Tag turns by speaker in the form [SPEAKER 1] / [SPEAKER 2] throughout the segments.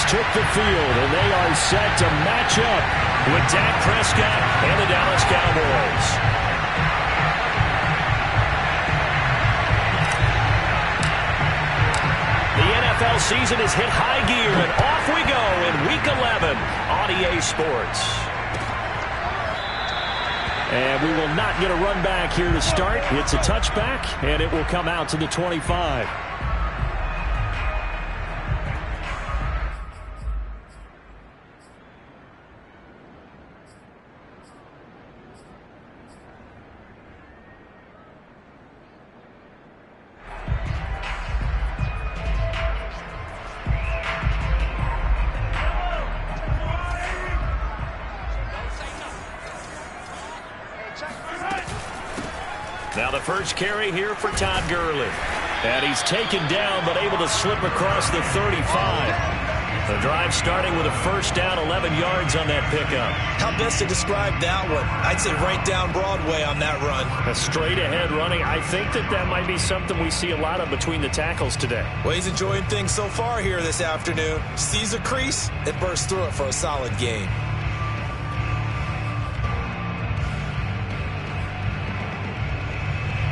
[SPEAKER 1] took the field, and they are set to match up with Dak Prescott and the Dallas Cowboys. The NFL season has hit high gear, and off we go in Week 11 on EA Sports. And we will not get a run back here to start. It's a touchback, and it will come out to the 25. Now the first carry here for Todd Gurley. And he's taken down but able to slip across the 35. The drive starting with a first down, 11 yards on that pickup.
[SPEAKER 2] How best to describe that one? I'd say right down Broadway on that run.
[SPEAKER 1] A straight ahead running. I think that might be something we see a lot of between the tackles today.
[SPEAKER 2] Well, he's enjoying things so far here this afternoon. Sees a crease and bursts through it for a solid gain.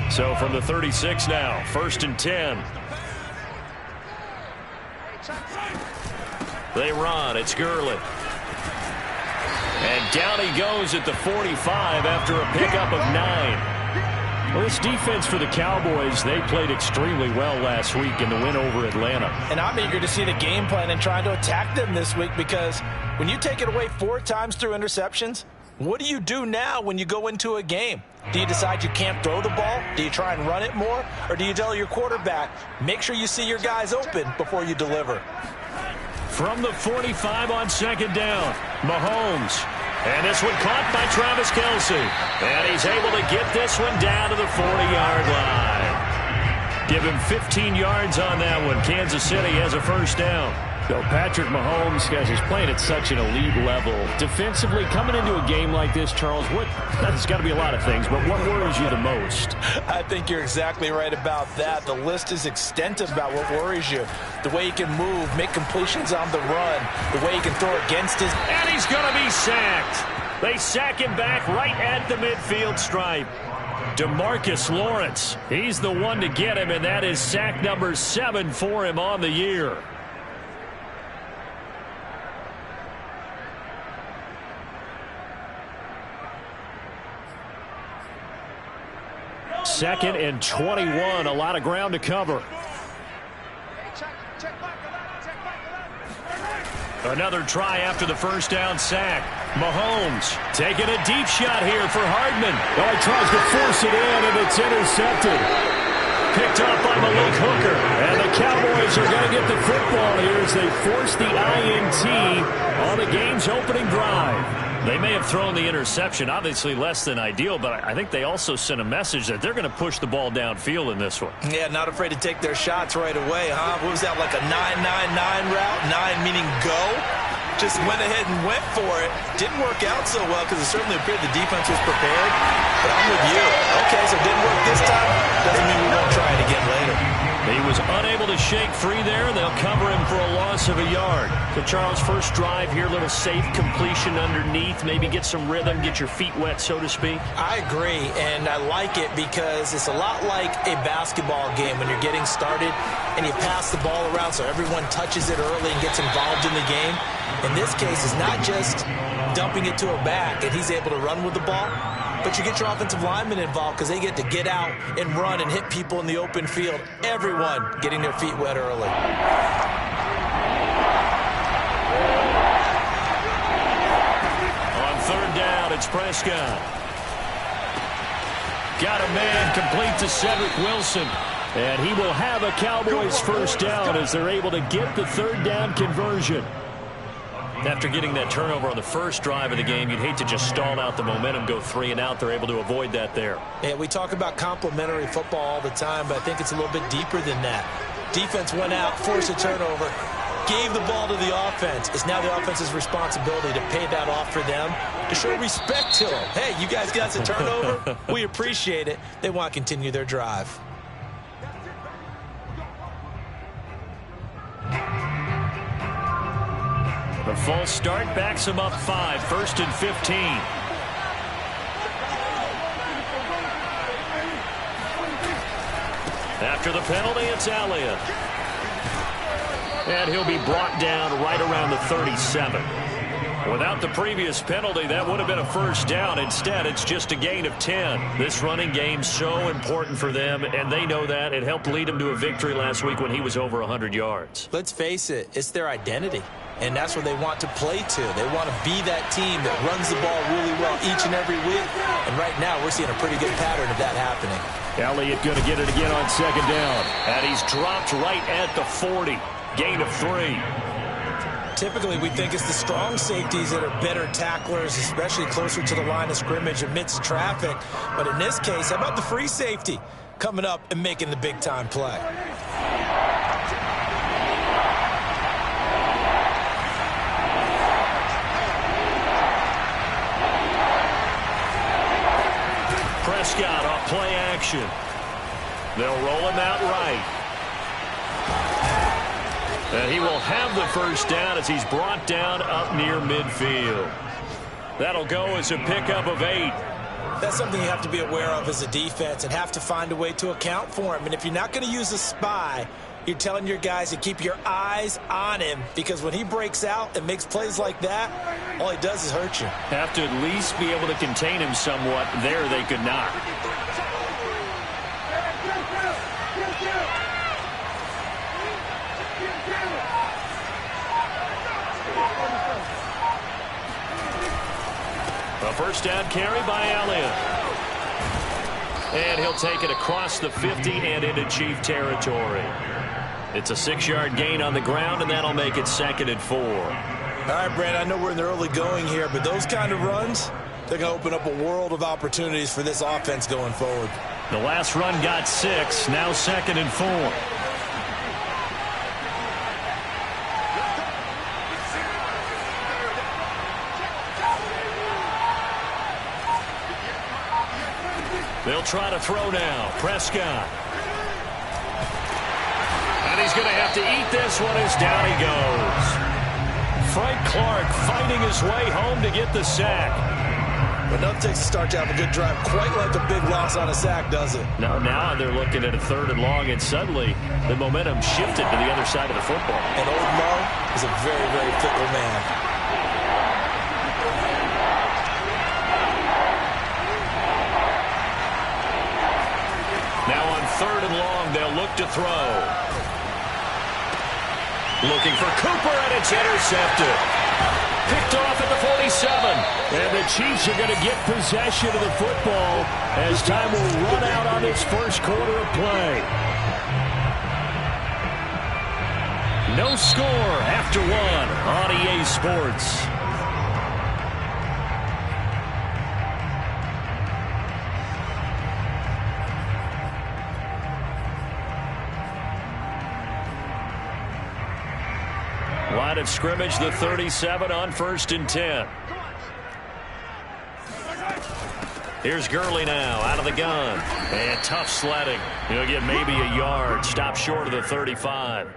[SPEAKER 1] So from the 36 now, 1st and 10. They run. It's Gurley. And down he goes at the 45 after a pickup of 9. Well, this defense for the Cowboys, they played extremely well last week in the win over Atlanta.
[SPEAKER 3] And I'm eager to see the game plan and trying to attack them this week, because when you take it away 4 times through interceptions, what do you do now when you go into a game? Do you decide you can't throw the ball? Do you try and run it more? Or do you tell your quarterback, make sure you see your guys open before you deliver?
[SPEAKER 1] From the 45 on 2nd down, Mahomes. And this one caught by Travis Kelce. And he's able to get this one down to the 40-yard line. Give him 15 yards on that one. Kansas City has a first down. So Patrick Mahomes, guys, he's playing at such an elite level. Defensively, coming into a game like this, Charles, there's got to be a lot of things, but what worries you the most?
[SPEAKER 3] I think you're exactly right about that. The list is extensive about what worries you. The way he can move, make completions on the run, the way he can throw against his...
[SPEAKER 1] And he's going to be sacked. They sack him back right at the midfield stripe. DeMarcus Lawrence, he's the one to get him, and that is sack number 7 for him on the year. Second and 21, a lot of ground to cover. Another try after the first down sack. Mahomes taking a deep shot here for Hardman. Oh, he tries to force it in, and it's intercepted. Picked up by Malik Hooker. And the Cowboys are going to get the football here as they force the INT on the game's opening drive. They may have thrown the interception, obviously less than ideal, but I think they also sent a message that they're going to push the ball downfield in this one.
[SPEAKER 2] Yeah, not afraid to take their shots right away, huh? What was that, like a 9-9-9 route? 9 meaning go? Just went ahead and went for it. Didn't work out so well because it certainly appeared the defense was prepared. But I'm with you. Okay, so it didn't work this time. Doesn't mean we won't try it again later.
[SPEAKER 1] He was unable to shake free there. They'll cover him for a loss of a yard. So, Charles, first drive here, little safe completion underneath. Maybe get some rhythm, get your feet wet, so to speak.
[SPEAKER 3] I agree, and I like it because it's a lot like a basketball game when you're getting started and you pass the ball around so everyone touches it early and gets involved in the game. In this case, it's not just dumping it to a back and he's able to run with the ball, but you get your offensive linemen involved because they get to get out and run and hit people in the open field. Everyone getting their feet wet early.
[SPEAKER 1] On 3rd down, it's Prescott. Got a man complete to Cedric Wilson. And he will have a Cowboys first down as they're able to get the 3rd down conversion. After getting that turnover on the first drive of the game, you'd hate to just stall out the momentum, go 3 and out. They're able to avoid that there.
[SPEAKER 3] Yeah, we talk about complementary football all the time, but I think it's a little bit deeper than that. Defense went out, forced a turnover, gave the ball to the offense. It's now the offense's responsibility to pay that off for them, to show respect to them. Hey, you guys got a turnover? We appreciate it. They want to continue their drive.
[SPEAKER 1] A false start backs him up 5, 1st and 15. After the penalty, it's Elliott. And he'll be brought down right around the 37. Without the previous penalty, that would have been a first down. Instead, it's just a gain of 10. This running game's so important for them, and they know that. It helped lead them to a victory last week when he was over 100 yards.
[SPEAKER 3] Let's face it, it's their identity. And that's where they want to play to. They want to be that team that runs the ball really well each and every week. And right now, we're seeing a pretty good pattern of that happening.
[SPEAKER 1] Elliott going to get it again on 2nd down. And he's dropped right at the 40. Gain of 3.
[SPEAKER 3] Typically, we think it's the strong safeties that are better tacklers, especially closer to the line of scrimmage amidst traffic. But in this case, how about the free safety coming up and making the big-time play?
[SPEAKER 1] Prescott off play action. They'll roll him out right. And he will have the first down as he's brought down up near midfield. That'll go as a pickup of 8.
[SPEAKER 3] That's something you have to be aware of as a defense and have to find a way to account for him. And if you're not going to use a spy, you're telling your guys to keep your eyes on him, because when he breaks out and makes plays like that, all he does is hurt you.
[SPEAKER 1] Have to at least be able to contain him somewhat. There they could not. A first down carry by Elliott. And he'll take it across the 50 and into Chief territory. It's a 6-yard gain on the ground, and that'll make it 2nd and 4.
[SPEAKER 3] All right, Brad, I know we're in the early going here, but those kind of runs, they're going to open up a world of opportunities for this offense going forward.
[SPEAKER 1] The last run got 6, now 2nd and 4. They'll try to throw now. Prescott. And he's going to have to eat this one as down he goes. Frank Clark fighting his way home to get the sack.
[SPEAKER 3] But nothing takes a start to have a good drive quite like a big loss on a sack, does it?
[SPEAKER 1] No, now they're looking at a 3rd and long, and suddenly the momentum shifted to the other side of the football.
[SPEAKER 3] And old Mo is a very, very fickle man.
[SPEAKER 1] Now on 3rd and long, they'll look to throw. Looking for Cooper, and it's intercepted. Picked off at the 47. And the Chiefs are going to get possession of the football as time will run out on this first quarter of play. No score after 1 on EA Sports. Line of scrimmage, the 37 on 1st and 10. Here's Gurley now out of the gun. And tough sledding. He'll get maybe a yard. Stop short of the 35.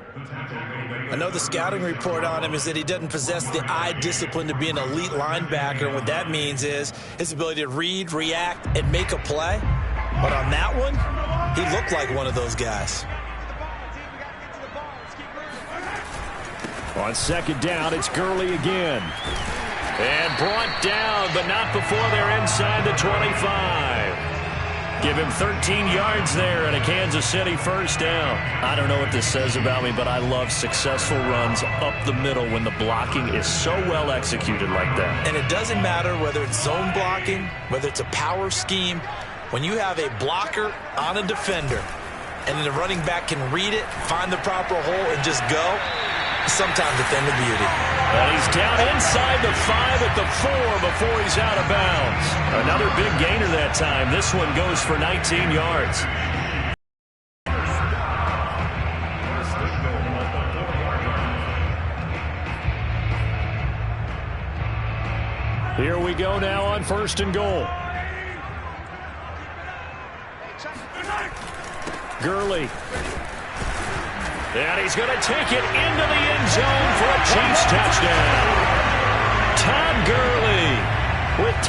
[SPEAKER 3] I know the scouting report on him is that he doesn't possess the eye discipline to be an elite linebacker. And what that means is his ability to read, react, and make a play. But on that one, he looked like one of those guys.
[SPEAKER 1] On 2nd down, it's Gurley again. And brought down, but not before they're inside the 25. Give him 13 yards there and a Kansas City first down. I don't know what this says about me, but I love successful runs up the middle when the blocking is so well executed like that.
[SPEAKER 3] And it doesn't matter whether it's zone blocking, whether it's a power scheme. When you have a blocker on a defender and then the running back can read it, find the proper hole, and just go, sometimes a thing of beauty.
[SPEAKER 1] And he's down inside the 5 at the 4 before he's out of bounds. Another big gainer that time. This one goes for 19 yards. Here we go now on 1st and goal. Gurley. And he's going to take it into the end zone for a Chiefs touchdown.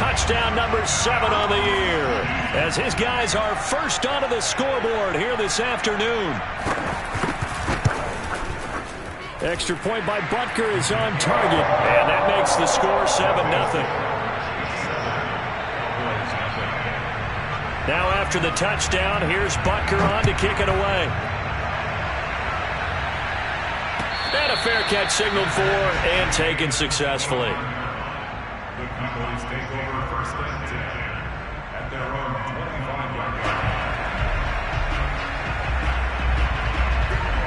[SPEAKER 1] touchdown number 7 on the year, as his guys are first onto the scoreboard here this afternoon. Extra point by Butker is on target, and that makes the score 7-0. Now after the touchdown, here's Butker on to kick it away. And a fair catch signaled for and taken successfully.
[SPEAKER 4] The Cowboys take over first and 10 at their own 25-yard line.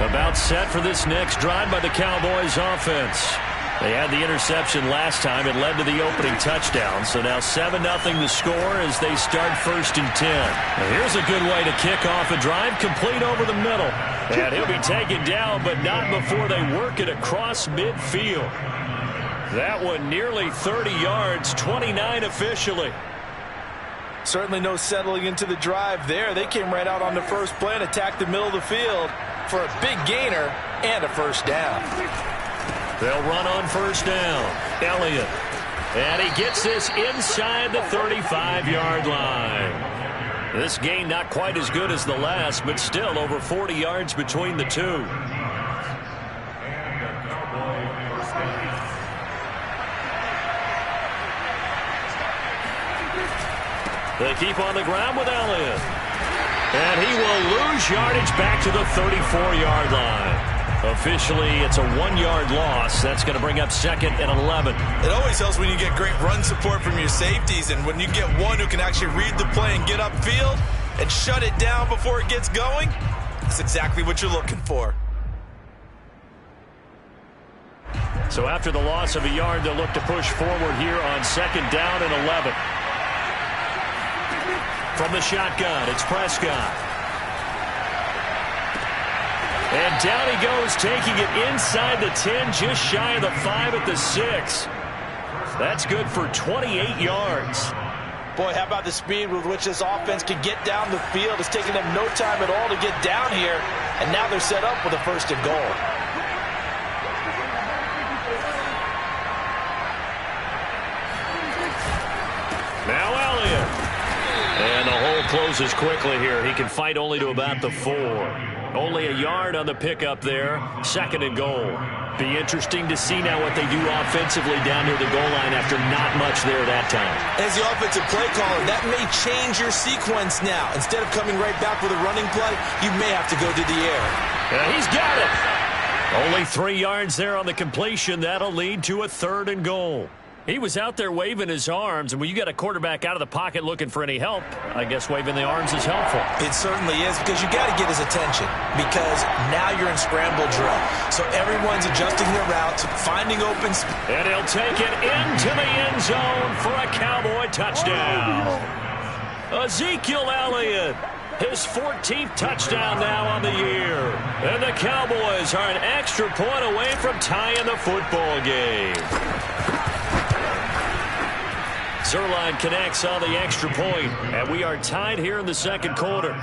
[SPEAKER 1] About set for this next drive by the Cowboys offense. They had the interception last time. It led to the opening touchdown. So now 7-0 the score as they start first and 10. Now here's a good way to kick off a drive, complete over the middle. And he'll be taken down, but not before they work it across midfield. That one nearly 30 yards, 29 officially.
[SPEAKER 2] Certainly no settling into the drive there. They came right out on the first play and attacked the middle of the field for a big gainer and a first down.
[SPEAKER 1] They'll run on first down. Elliott. And he gets this inside the 35-yard line. This gain not quite as good as the last, but still over 40 yards between the two. They keep on the ground with Elliott. And he will lose yardage back to the 34-yard line. Officially, it's a 1-yard loss. That's going to bring up second and 11.
[SPEAKER 2] It always helps when you get great run support from your safeties, and when you get one who can actually read the play and get upfield and shut it down before it gets going, that's exactly what you're looking for.
[SPEAKER 1] So after the loss of a yard, they'll look to push forward here on second down and 11. From the shotgun, it's Prescott. And down he goes, taking it inside the 10, just shy of the 5 at the 6. That's good for 28 yards.
[SPEAKER 2] Boy, how about the speed with which this offense can get down the field? It's taking them no time at all to get down here, and now they're set up with a first and goal.
[SPEAKER 1] Now Elliott. And the hole closes quickly here. He can fight only to about the 4. Only a yard on the pickup there. Second and goal. Be interesting to see now what they do offensively down near the goal line after not much there that time.
[SPEAKER 2] As the offensive play caller, that may change your sequence now. Instead of coming right back with a running play, you may have to go to the air.
[SPEAKER 1] And he's got it. Only 3 yards there on the completion. That'll lead to a third and goal. He was out there waving his arms, and when you got a quarterback out of the pocket looking for any help, I guess waving the arms is helpful.
[SPEAKER 2] It certainly is, because you got to get his attention, because now you're in scramble drill. So everyone's adjusting their routes, finding open.
[SPEAKER 1] And he'll take it into the end zone for a Cowboy touchdown. Ezekiel Elliott, his 14th touchdown now on the year. And the Cowboys are an extra point away from tying the football game. Zuerlein connects on the extra point, and we are tied here in the second quarter.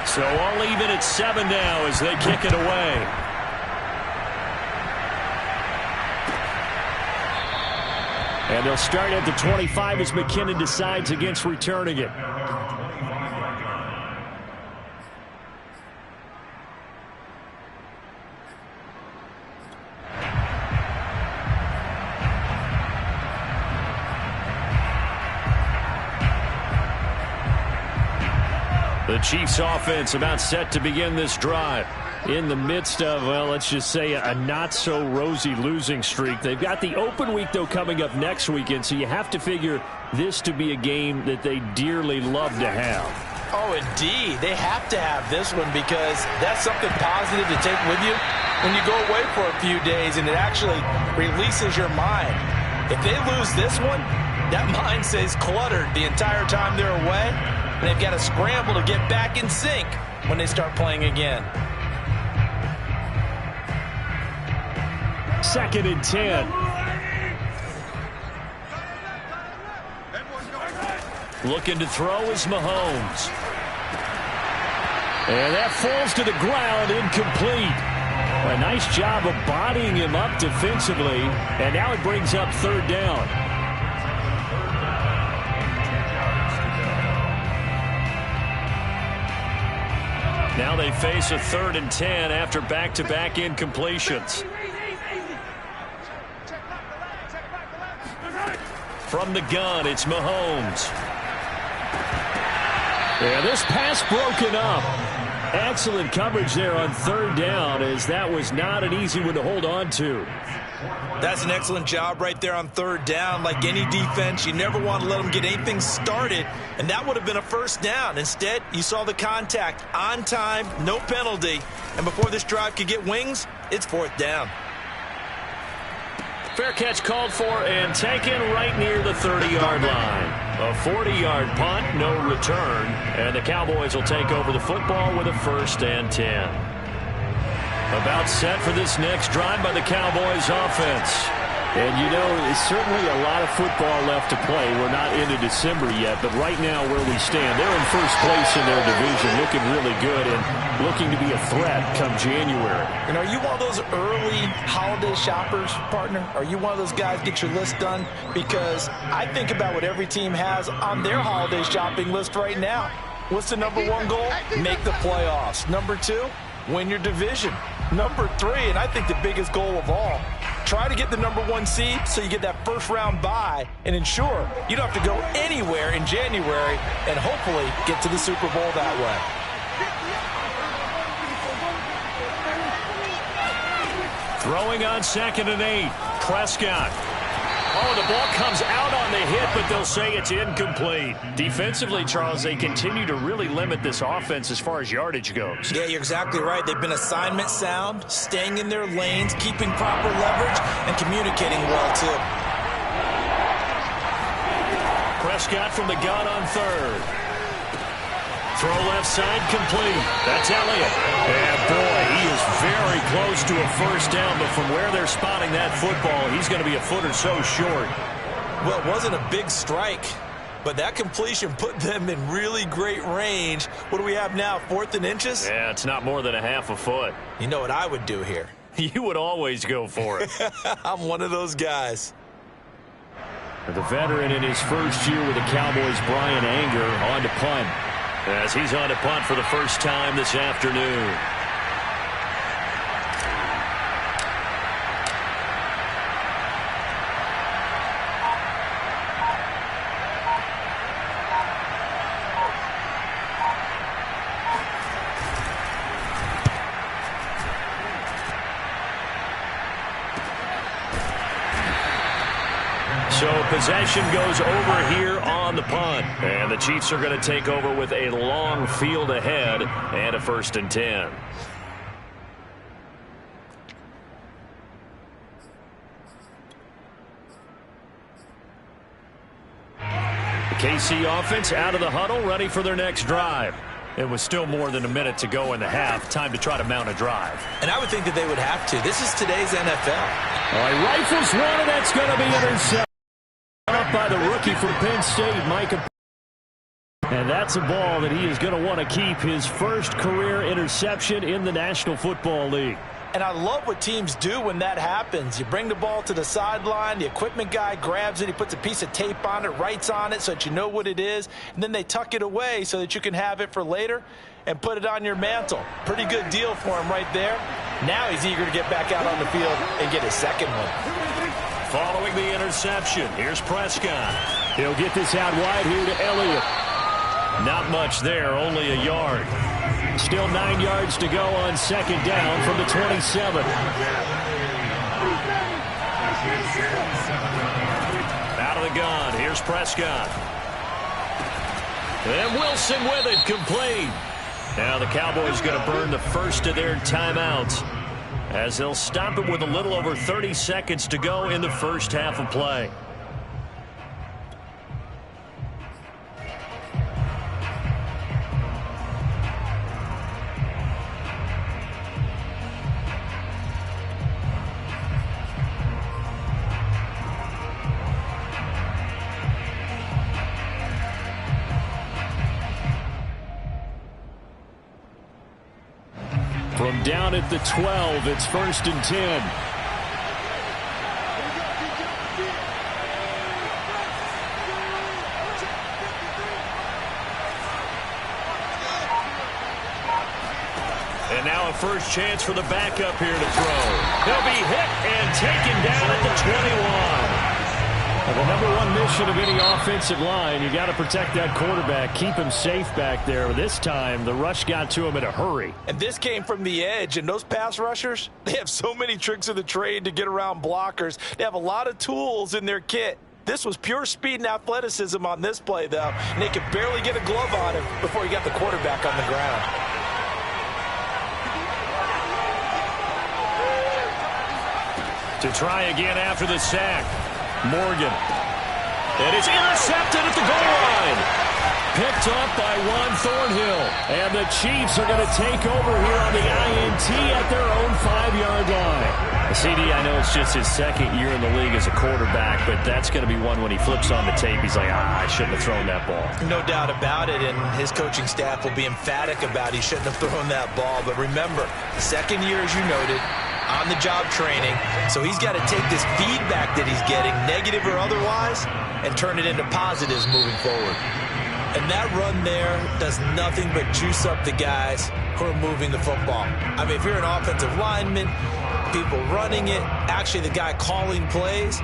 [SPEAKER 1] So all even at 7 now as they kick it away. And they'll start at the 25 as McKinnon decides against returning it. The Chiefs offense about set to begin this drive. In the midst of, well, let's just say a not-so-rosy losing streak. They've got the open week, though, coming up next weekend, so you have to figure this to be a game that they dearly love to have.
[SPEAKER 2] Oh, indeed. They have to have this one because that's something positive to take with you when you go away for a few days, and it actually releases your mind. If they lose this one, that mind stays cluttered the entire time they're away, and they've got to scramble to get back in sync when they start playing again.
[SPEAKER 1] Second and 10. Looking to throw is Mahomes. And that falls to the ground, incomplete. A nice job of bodying him up defensively, and now it brings up third down. Now they face a 3rd and 10 after back-to-back incompletions. From the gun, it's Mahomes. Yeah, this pass broken up. Excellent coverage there on 3rd down, as that was not an easy one to hold on to.
[SPEAKER 2] That's an excellent job right there on 3rd down. Like any defense, you never want to let them get anything started, and that would have been a 1st down. Instead, you saw the contact on time, no penalty, and before this drive could get wings, it's 4th down.
[SPEAKER 1] Fair catch called for and taken right near the 30-yard line. A 40-yard punt, no return, and the Cowboys will take over the football with a 1st and 10. About set for this next drive by the Cowboys offense. And, you know, it's certainly a lot of football left to play. We're not into December yet, but right now where we stand, they're in first place in their division, looking really good and looking to be a threat come January.
[SPEAKER 3] And are you one of those early holiday shoppers, partner? Are you one of those guys get your list done? Because I think about what every team has on their holiday shopping list right now. What's the number 1 goal? Make the playoffs. Number 2, win your division. Number 3, and I think the biggest goal of all, try to get the number 1 seed so you get that first-round bye and ensure you don't have to go anywhere in January and hopefully get to the Super Bowl that way.
[SPEAKER 1] Throwing on 2nd and 8, Prescott. Oh, the ball comes out on the hit, but they'll say it's incomplete. Defensively, Charles, they continue to really limit this offense as far as yardage goes.
[SPEAKER 2] Yeah, you're exactly right. They've been assignment sound, staying in their lanes, keeping proper leverage, and communicating well, too.
[SPEAKER 1] Prescott from the gun on 3rd. Throw left side complete. That's Elliott. And boy, he is very close to a 1st down, but from where they're spotting that football, he's going to be a foot or so short.
[SPEAKER 2] Well, it wasn't a big strike, but that completion put them in really great range. What do we have now, 4th and inches?
[SPEAKER 1] Yeah, it's not more than a half a foot.
[SPEAKER 2] You know what I would do here?
[SPEAKER 1] You would always go for it.
[SPEAKER 2] I'm one of those guys.
[SPEAKER 1] The veteran in his first year with the Cowboys, Brian Anger, on to punt. As he's on to punt for the first time this afternoon. So possession goes over here on the punt. And the Chiefs are going to take over with a long field ahead and a 1st and 10. The KC offense out of the huddle, ready for their next drive. It was still more than a minute to go in the half. Time to try to mount a drive.
[SPEAKER 2] And I would think that they would have to. This is today's NFL.
[SPEAKER 1] All right, rifles one, and that's going to be intercepted. Up by the rookie from Penn State, Micah. And that's a ball that he is going to want to keep, his first career interception in the National Football League.
[SPEAKER 3] And I love what teams do when that happens. You bring the ball to the sideline, the equipment guy grabs it, he puts a piece of tape on it, writes on it so that you know what it is, and then they tuck it away so that you can have it for later and put it on your mantle. Pretty good deal for him right there. Now he's eager to get back out on the field and get his second one.
[SPEAKER 1] Following the interception, here's Prescott. He'll get this out wide here to Elliott. Not much there, only a yard. Still 9 yards to go on 2nd down from the 27. Out of the gun, here's Prescott. And Wilson with it, complete. Now the Cowboys going to burn the first of their timeouts, as they'll stop it with a little over 30 seconds to go in the first half of play. From down at the 12, it's 1st and 10. And now a first chance for the backup here to throw. He'll be hit and taken down at the 21. Well, the number one mission of any offensive line, you got to protect that quarterback, keep him safe back there. This time, the rush got to him in a hurry.
[SPEAKER 3] And this came from the edge, and those pass rushers, they have so many tricks of the trade to get around blockers. They have a lot of tools in their kit. This was pure speed and athleticism on this play, though, and they could barely get a glove on him before he got the quarterback on the ground.
[SPEAKER 1] To try again after the sack. Morgan. And it's intercepted at the goal line. Picked up by Juan Thornhill. And the Chiefs are going to take over here on the INT at their own 5-yard line. CD, I know it's just his second year in the league as a quarterback, but that's going to be one when he flips on the tape. He's like, I shouldn't have thrown that ball.
[SPEAKER 3] No doubt about it, and his coaching staff will be emphatic about he shouldn't have thrown that ball. But remember, the second year, as you noted, on-the-job training, so he's got to take this feedback that he's getting, negative or otherwise, and turn it into positives moving forward. And that run there does nothing but juice up the guys who are moving the football. I mean, if you're an offensive lineman, people running it, actually the guy calling plays,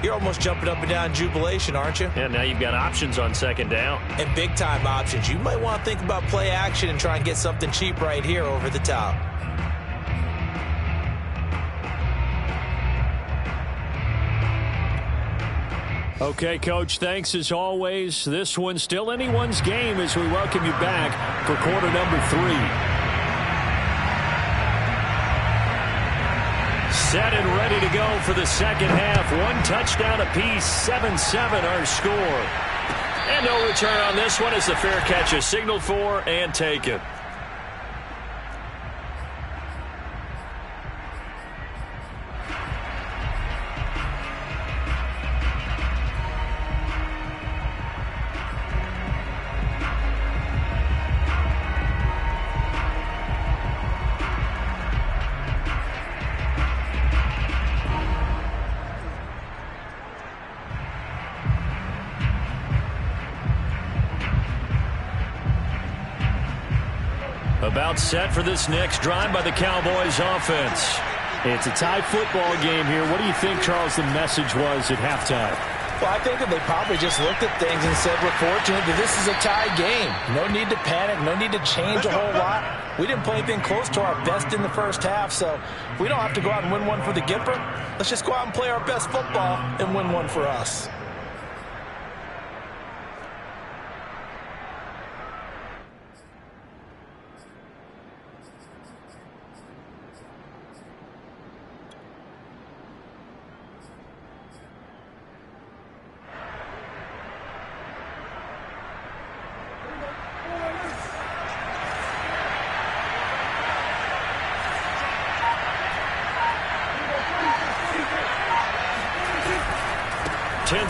[SPEAKER 3] you're almost jumping up and down in jubilation, aren't you?
[SPEAKER 1] Yeah, now you've got options on second down.
[SPEAKER 3] And big-time options. You might want to think about play action and try and get something cheap right here over the top.
[SPEAKER 1] Okay, Coach, thanks as always. This one's still anyone's game as we welcome you back for quarter number 3. Set and ready to go for the second half. 1 touchdown apiece, 7-7 our score. And no return on this one as the fair catch is signaled for and taken. About set for this next drive by the Cowboys offense. It's a tie football game here. What do you think, Charles, the message was at halftime?
[SPEAKER 3] Well, I think that they probably just looked at things and said, we're fortunate that this is a tie game. No need to panic, no need to change a whole lot. We didn't play anything close to our best in the first half, so we don't have to go out and win one for the Gipper. Let's just go out and play our best football and win one for us.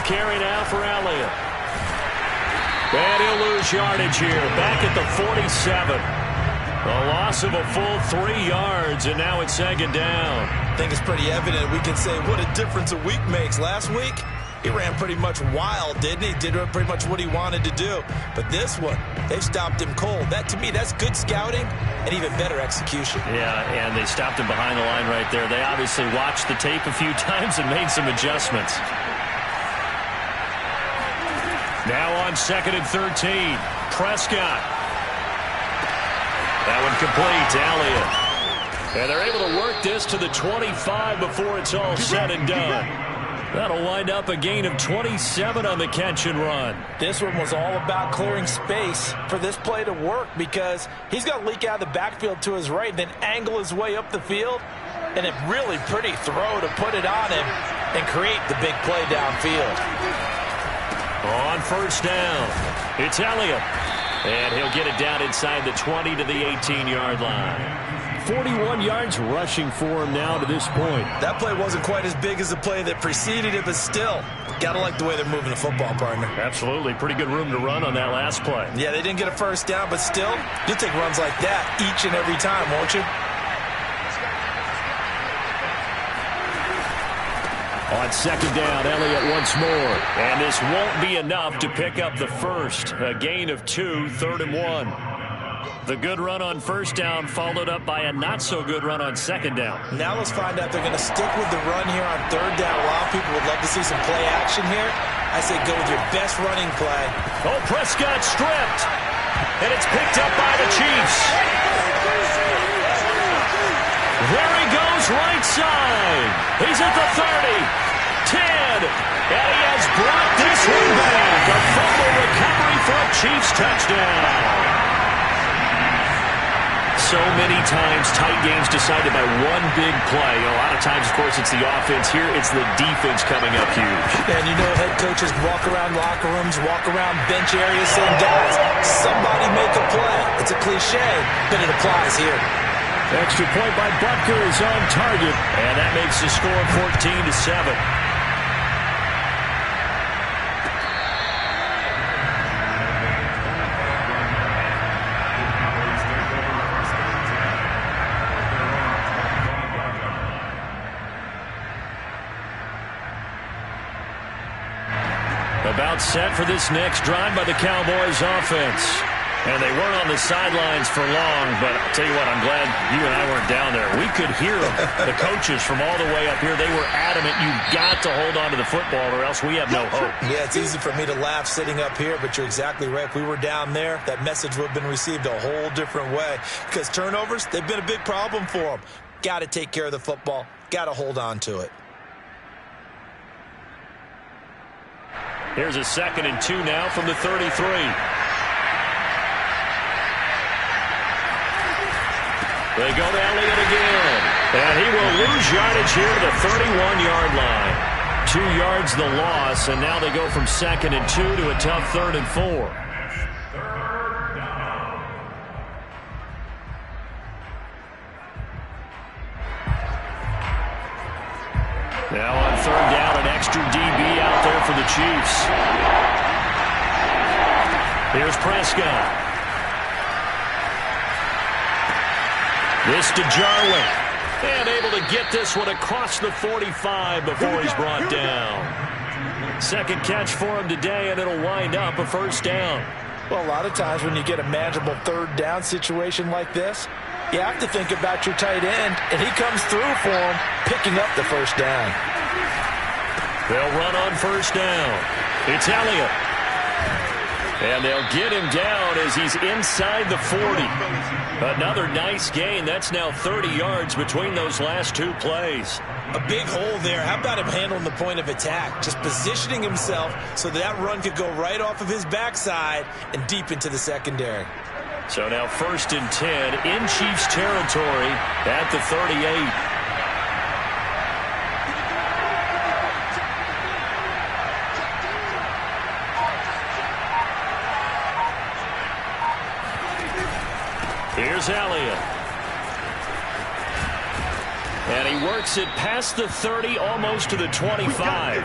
[SPEAKER 1] Carry now for Elliott. And he'll lose yardage here. Back at the 47. A loss of a full 3 yards, and now it's second down.
[SPEAKER 3] I think it's pretty evident. We can say what a difference a week makes. Last week, he ran pretty much wild, didn't he? Did pretty much what he wanted to do. But this one, they stopped him cold. That, to me, that's good scouting and even better execution.
[SPEAKER 1] Yeah, and they stopped him behind the line right there. They obviously watched the tape a few times and made some adjustments. Now on 2nd and 13, Prescott. That one complete to Elliott. And they're able to work this to the 25 before it's all said and done. That'll wind up a gain of 27 on the catch and run.
[SPEAKER 3] This one was all about clearing space for this play to work because he's going to leak out of the backfield to his right, then angle his way up the field. And a really pretty throw to put it on him and create the big play downfield.
[SPEAKER 1] On first down, it's Elliott. And he'll get it down inside the 20 to the 18-yard line. 41 yards rushing for him now to this point.
[SPEAKER 2] That play wasn't quite as big as the play that preceded it, but still, got to like the way they're moving the football, partner.
[SPEAKER 1] Absolutely. Pretty good room to run on that last play.
[SPEAKER 2] Yeah, they didn't get a first down, but still, you'll take runs like that each and every time, won't you?
[SPEAKER 1] On second down, Elliott once more. And this won't be enough to pick up the first. A gain of 2, 3rd and 1. The good run on first down followed up by a not-so-good run on second down.
[SPEAKER 2] Now let's find out if they're going to stick with the run here on third down. A lot of people would love to see some play action here. I say go with your best running play.
[SPEAKER 1] Oh, Prescott stripped. And it's picked up by the Chiefs. There he goes, right side. He's at the 30, 10, and he has brought this one back. A fumble recovery for a Chiefs touchdown. So many times tight games decided by one big play. A lot of times, of course, it's the offense. Here, it's the defense coming up huge.
[SPEAKER 2] And you know head coaches walk around locker rooms, walk around bench areas saying, guys, somebody make a play. It's a cliche, but it applies here.
[SPEAKER 1] Extra point by Butker is on target, and that makes the score 14-7. About set for this next drive by the Cowboys offense. And they weren't on the sidelines for long, but I'll tell you what, I'm glad you and I weren't down there. We could hear them. The coaches from all the way up here, they were adamant, you've got to hold on to the football or else we have no hope.
[SPEAKER 2] Yeah, it's easy for me to laugh sitting up here, but you're exactly right. If we were down there, that message would have been received a whole different way. Because turnovers, they've been a big problem for them. Got to take care of the football. Got to hold on to it.
[SPEAKER 1] Here's a 2nd and 2 now from the 33. They go to Elliott again. And he will lose yardage here to the 31-yard line. 2 yards the loss, and now they go from 2nd and 2 to a tough 3rd and 4. Now on 3rd down, an extra DB out there for the Chiefs. Here's Prescott. This to Jarwin. And able to get this one across the 45 before he's brought down. Second catch for him today, and it'll wind up a first down.
[SPEAKER 2] Well, a lot of times when you get a manageable 3rd down situation like this, you have to think about your tight end, and he comes through for him, picking up the first down.
[SPEAKER 1] They'll run on first down. It's Elliott. And they'll get him down as he's inside the 40. Another nice gain. That's now 30 yards between those last 2 plays.
[SPEAKER 2] A big hole there. How about him handling the point of attack? Just positioning himself so that run could go right off of his backside and deep into the secondary.
[SPEAKER 1] So now 1st and 10 in Chiefs territory at the 38. Here's Elliott. And he works it past the 30, almost to the 25.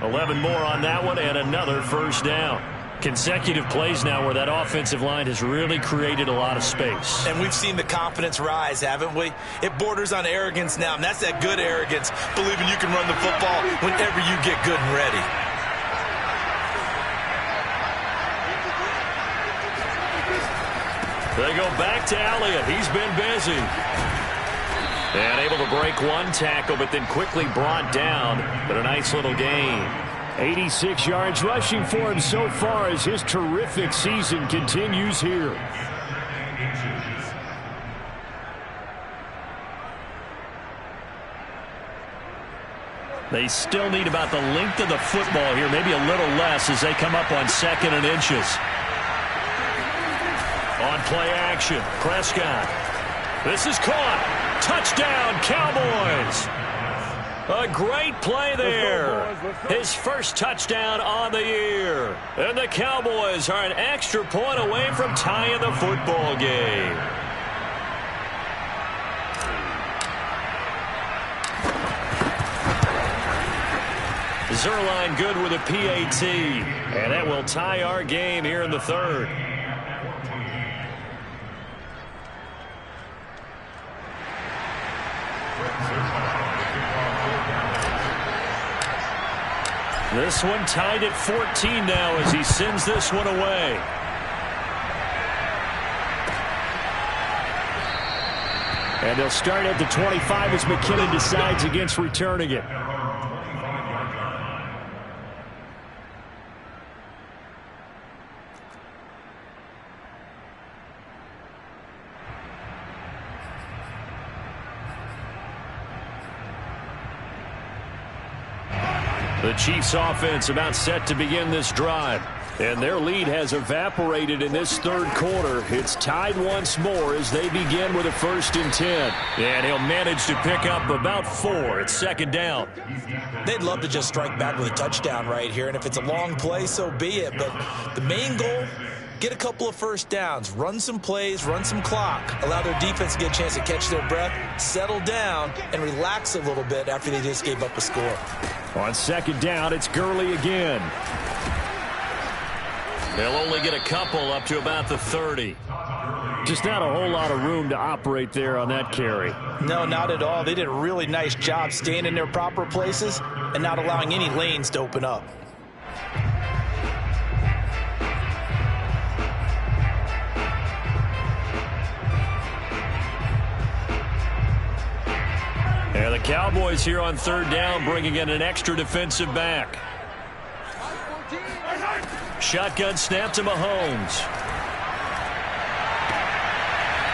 [SPEAKER 1] 11 more on that one, and another first down. Consecutive plays now where that offensive line has really created a lot of space.
[SPEAKER 2] And we've seen the confidence rise, haven't we? It borders on arrogance now, and that's that good arrogance, believing you can run the football whenever you get good and ready.
[SPEAKER 1] They go back to Elliott. He's been busy. And able to break one tackle, but then quickly brought down. But a nice little gain. 86 yards rushing for him so far as his terrific season continues here. They still need about the length of the football here, maybe a little less as they come up on 2nd and inches. On play action, Prescott. This is caught. Touchdown, Cowboys. A great play there. His first touchdown on the year. And the Cowboys are an extra point away from tying the football game. Zuerlein good with a PAT. And that will tie our game here in the third. This one tied at 14 now as he sends this one away. And they'll start at the 25 as McKinnon decides against returning it. The Chiefs offense about set to begin this drive. And their lead has evaporated in this third quarter. It's tied once more as they begin with a 1st and 10. And he'll manage to pick up about 4. It's 2nd down.
[SPEAKER 3] They'd love to just strike back with a touchdown right here. And if it's a long play, so be it. But the main goal, get a couple of 1st downs, run some plays, run some clock, allow their defense to get a chance to catch their breath, settle down, and relax a little bit after they just gave up a score.
[SPEAKER 1] On 2nd down, it's Gurley again. They'll only get a couple up to about the 30. Just not a whole lot of room to operate there on that carry.
[SPEAKER 3] No, not at all. They did a really nice job staying in their proper places and not allowing any lanes to open up.
[SPEAKER 1] And the Cowboys here on 3rd down bringing in an extra defensive back. Shotgun snap to Mahomes.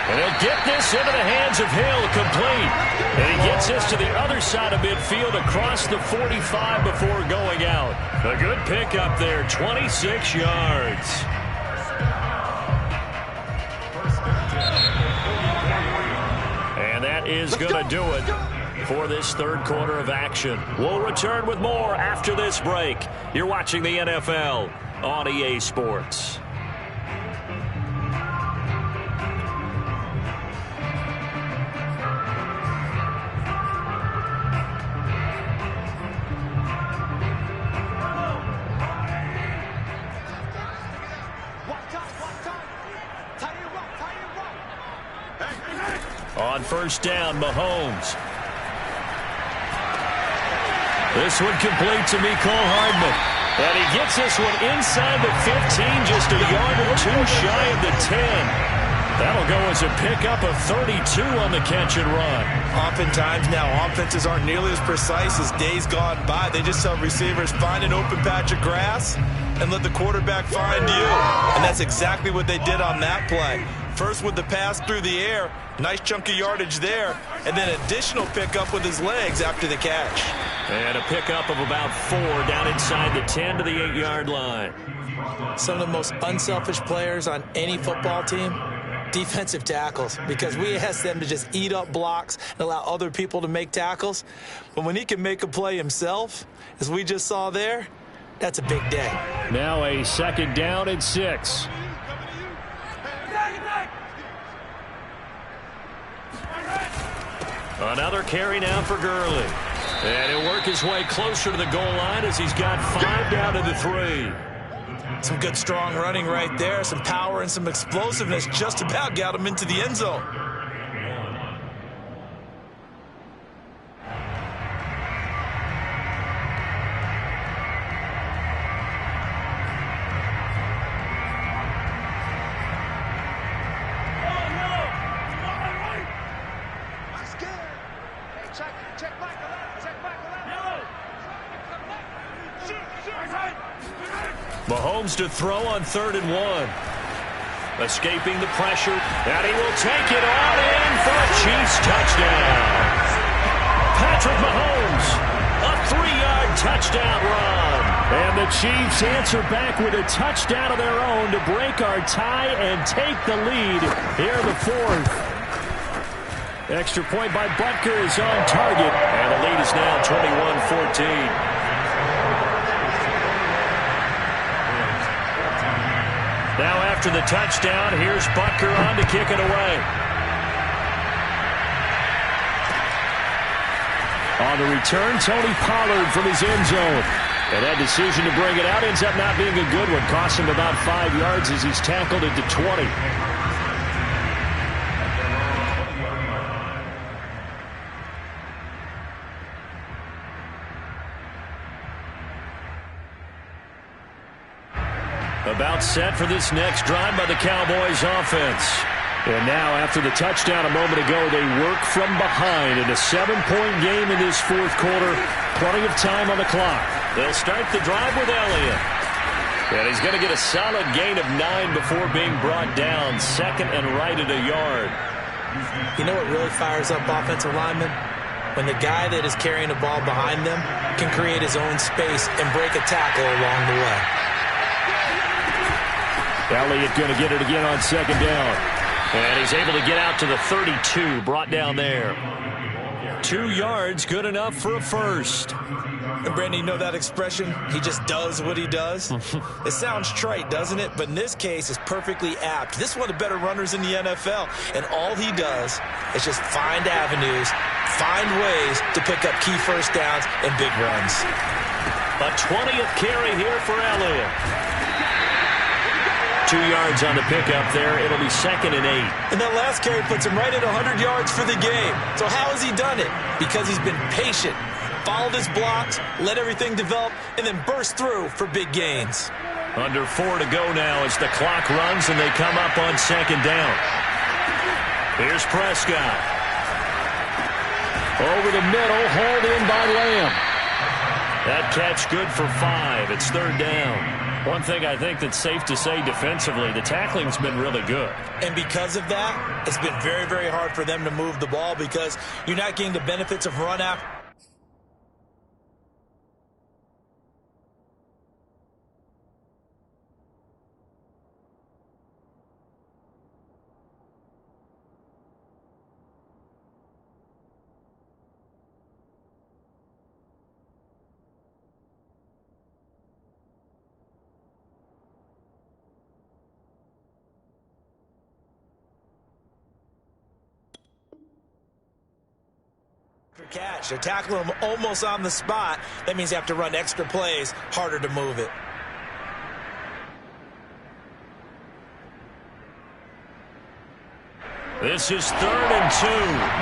[SPEAKER 1] And he'll get this into the hands of Hill, complete. And he gets this to the other side of midfield across the 45 before going out. A good pickup there, 26 yards. And that is going to do it for this third quarter of action. We'll return with more after this break. You're watching the NFL on EA Sports. On 1st down, Mahomes. This one complete to Mecole Hardman. And he gets this one inside the 15, just a yard or 2 shy of the 10. That'll go as a pickup of 32 on the catch and run.
[SPEAKER 3] Oftentimes now, offenses aren't nearly as precise as days gone by. They just tell receivers, find an open patch of grass and let the quarterback find you. And that's exactly what they did on that play. First with the pass through the air, nice chunk of yardage there, and then additional pickup with his legs after the catch.
[SPEAKER 1] And a pickup of about 4 down inside the 10 to the 8-yard line.
[SPEAKER 3] Some of the most unselfish players on any football team, defensive tackles, because we ask them to just eat up blocks and allow other people to make tackles. But when he can make a play himself, as we just saw there, that's a big day.
[SPEAKER 1] Now a 2nd down and 6. Another carry now for Gurley. And he'll work his way closer to the goal line as he's got 5 down to the 3.
[SPEAKER 3] Some good strong running right there. Some power and some explosiveness just about got him into the end zone.
[SPEAKER 1] Mahomes to throw on 3rd and 1. Escaping the pressure, and he will take it on in for a Chiefs touchdown. Patrick Mahomes, a 3-yard touchdown run. And the Chiefs answer back with a touchdown of their own to break our tie and take the lead here in the 4th. Extra point by Butker is on target, and the lead is now 21-14. Now after the touchdown, here's Butker on to kick it away. On the return, Tony Pollard from his end zone. And that decision to bring it out ends up not being a good one. Costs him about 5 yards as he's tackled it to 20. About set for this next drive by the Cowboys offense. And now, after the touchdown a moment ago, they work from behind in a 7-point game in this fourth quarter. Plenty of time on the clock. They'll start the drive with Elliott. And he's going to get a solid gain of 9 before being brought down. Second and right at a yard.
[SPEAKER 3] You know what really fires up offensive linemen? When the guy that is carrying the ball behind them can create his own space and break a tackle along the way.
[SPEAKER 1] Elliott going to get it again on second down. And he's able to get out to the 32, brought down there. 2 yards, good enough for a first.
[SPEAKER 2] And Brandon, you know that expression? He just does what he does. It sounds trite, doesn't it? But in this case, it's perfectly apt. This is one of the better runners in the NFL. And all he does is just find avenues, find ways to pick up key first downs and big runs.
[SPEAKER 1] A 20th carry here for Elliott. 2 yards on the pickup there. It'll be second and 8.
[SPEAKER 2] And that last carry puts him right at 100 yards for the game. So how has he done it? Because he's been patient, followed his blocks, let everything develop, and then burst through for big gains.
[SPEAKER 1] Under 4 to go now as the clock runs and they come up on second down. Here's Prescott. Over the middle, hauled in by Lamb. That catch good for 5. It's third down. One thing I think that's safe to say defensively, the tackling's been really good.
[SPEAKER 2] And because of that, it's been very, very hard for them to move the ball because you're not getting the benefits of run after. Catch. They're tackling him almost on the spot. That means they have to run extra plays, harder to move it.
[SPEAKER 1] This is third and 2.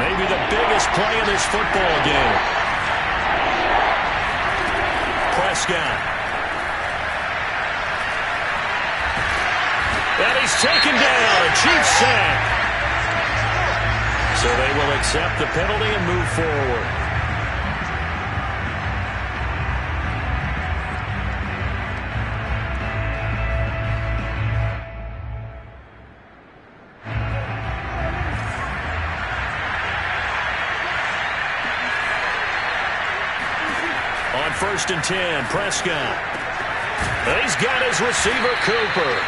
[SPEAKER 1] Maybe the biggest play in this football game. Prescott. And he's taken down. A cheap sack. So they will accept the penalty and move forward. On first and 10, Prescott. And he's got his receiver, Cooper.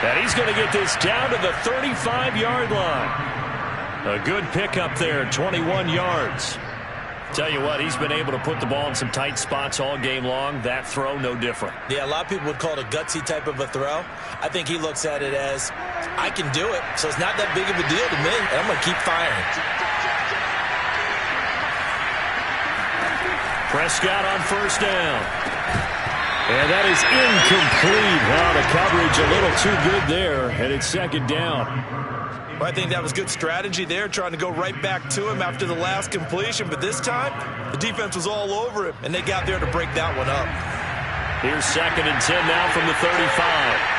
[SPEAKER 1] And he's going to get this down to the 35-yard line. A good pickup there, 21 yards. Tell you what, he's been able to put the ball in some tight spots all game long. That throw, no different.
[SPEAKER 2] Yeah, a lot of people would call it a gutsy type of a throw. I think he looks at it as, I can do it, so it's not that big of a deal to me, and I'm going to keep firing.
[SPEAKER 1] Prescott on first down. And that is incomplete. Wow, the coverage a little too good there, and it's second down.
[SPEAKER 2] Well, I think that was good strategy there, trying to go right back to him after the last completion. But this time, the defense was all over him, and they got there to break that one up.
[SPEAKER 1] Here's second and 10 now from the 35.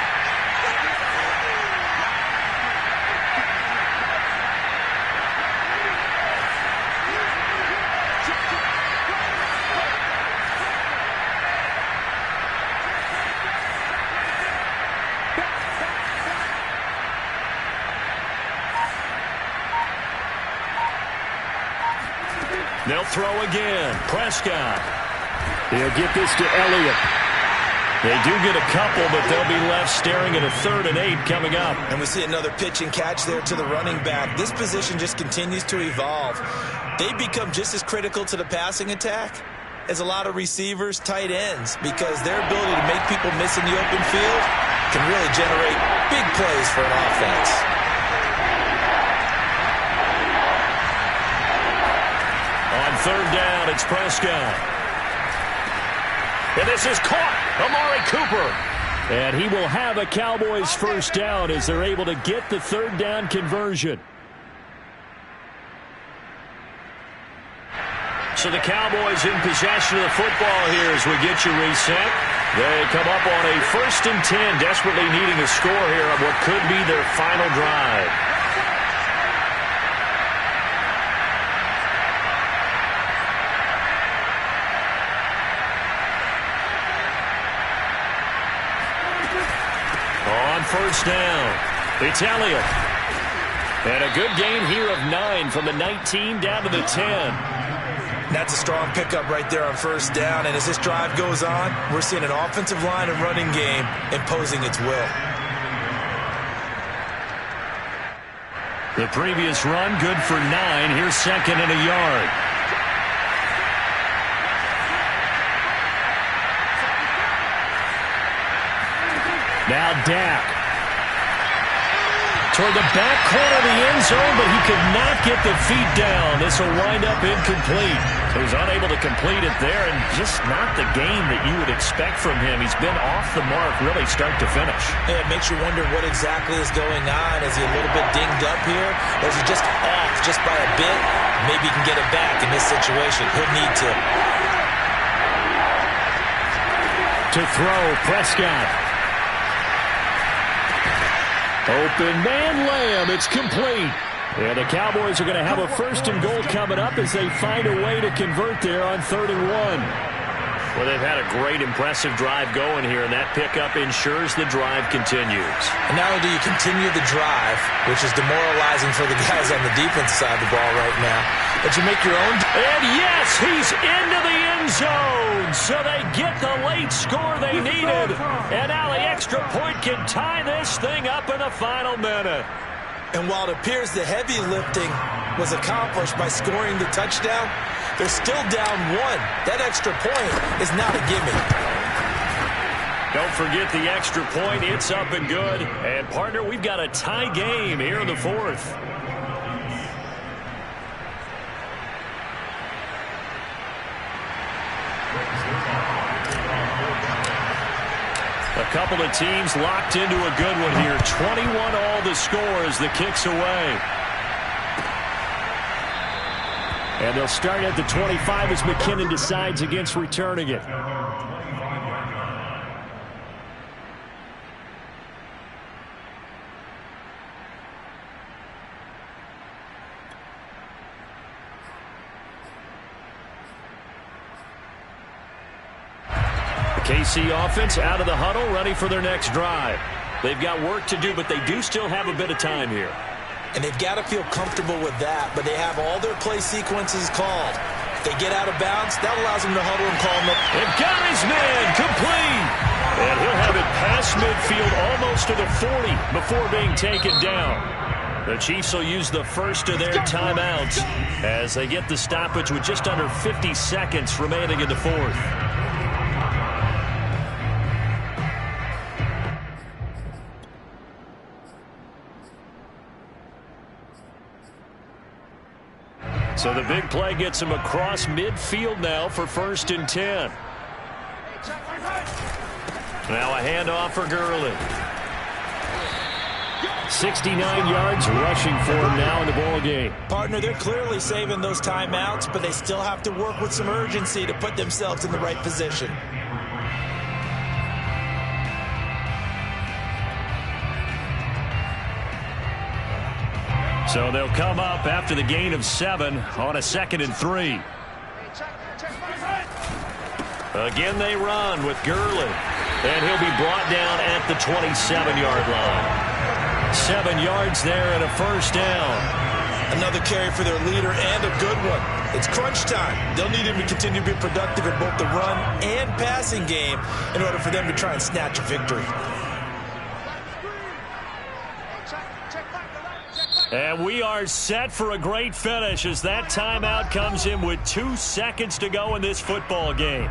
[SPEAKER 1] They'll throw again. Prescott. He'll get this to Elliott. They do get a couple, but they'll be left staring at a 3rd and 8 coming up.
[SPEAKER 2] And we see another pitch and catch there to the running back. This position just continues to evolve. They become just as critical to the passing attack as a lot of receivers, tight ends, because their ability to make people miss in the open field can really generate big plays for an offense.
[SPEAKER 1] On third down, it's Prescott. And this is caught. Amari Cooper. And he will have a Cowboys first down as they're able to get the third down conversion. So the Cowboys in possession of the football here as we get you reset. They come up on a 1st and 10, desperately needing a score here on what could be their final drive. On 1st down, it's Elliott. And a good gain here of 9 from the 19 down to the 10.
[SPEAKER 3] That's a strong pickup right there on 1st down. And as this drive goes on, we're seeing an offensive line and running game imposing its will.
[SPEAKER 1] The previous run, good for 9. Here's 2nd and a yard. Now Dak. Toward the back corner of the end zone, but he could not get the feet down. This will wind up incomplete. So he's unable to complete it there, and just not the game that you would expect from him. He's been off the mark really start to finish.
[SPEAKER 3] Yeah, it makes you wonder what exactly is going on. Is he a little bit dinged up here? Or is he just off just by a bit? Maybe he can get it back in this situation. He'll need to.
[SPEAKER 1] To throw, Prescott. Open man Lamb, it's complete. And the Cowboys are going to have a 1st and goal coming up as they find a way to convert there on 3rd and 1. Well, they've had a great, impressive drive going here, and that pickup ensures the drive continues.
[SPEAKER 3] And not only do you continue the drive, which is demoralizing for the guys on the defense side of the ball right now, but you make your own.
[SPEAKER 1] And yes, he's into the end zone. So they get the late score they needed. And now the extra point can tie this thing up in the final minute.
[SPEAKER 3] And while it appears the heavy lifting was accomplished by scoring the touchdown, they're still down 1. That extra point is not a gimme.
[SPEAKER 1] Don't forget the extra point. It's up and good. And, partner, we've got a tie game here in the 4th. A couple of teams locked into a good one here. 21 all the score as the kick's away. And they'll start at the 25 as McKinnon decides against returning it. KC offense out of the huddle, ready for their next drive. They've got work to do, but they do still have a bit of time here.
[SPEAKER 3] And they've got to feel comfortable with that, but they have all their play sequences called. If they get out of bounds, that allows them to huddle and call them up.
[SPEAKER 1] And got his man, complete. And he'll have it past midfield almost to the 40 before being taken down. The Chiefs will use the first of their timeouts as they get the stoppage with just under 50 seconds remaining in the 4th. So the big play gets him across midfield now for 1st and 10. Now a handoff for Gurley. 69 yards rushing for him now in the ball game.
[SPEAKER 3] Partner, they're clearly saving those timeouts, but they still have to work with some urgency to put themselves in the right position.
[SPEAKER 1] So they'll come up after the gain of 7 on a 2nd and 3. Again they run with Gurley. And he'll be brought down at the 27-yard line. 7 yards there and a 1st down.
[SPEAKER 3] Another carry for their leader and a good one. It's crunch time. They'll need him to continue to be productive in both the run and passing game in order for them to try and snatch a victory.
[SPEAKER 1] And we are set for a great finish as that timeout comes in with 2 seconds to go in this football game.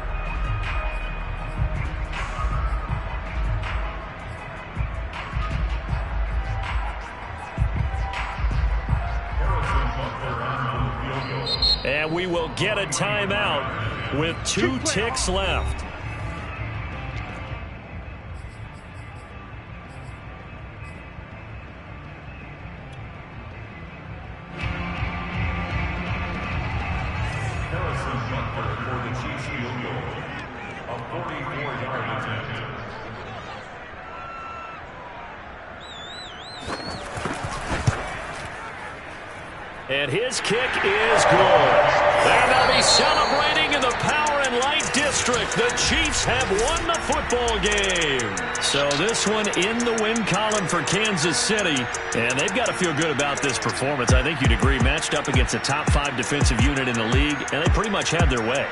[SPEAKER 1] And we will get a timeout with 2 ticks left.
[SPEAKER 4] the Chiefs field goal. A 44-yard attempt.
[SPEAKER 1] And his kick is good. And they'll be celebrating in the Power and Light District. The Chiefs have won the football game. So this one in the win column for Kansas City. And they've got to feel good about this performance. I think you'd agree, matched up against a top 5 defensive unit in the league, and they pretty much had their way.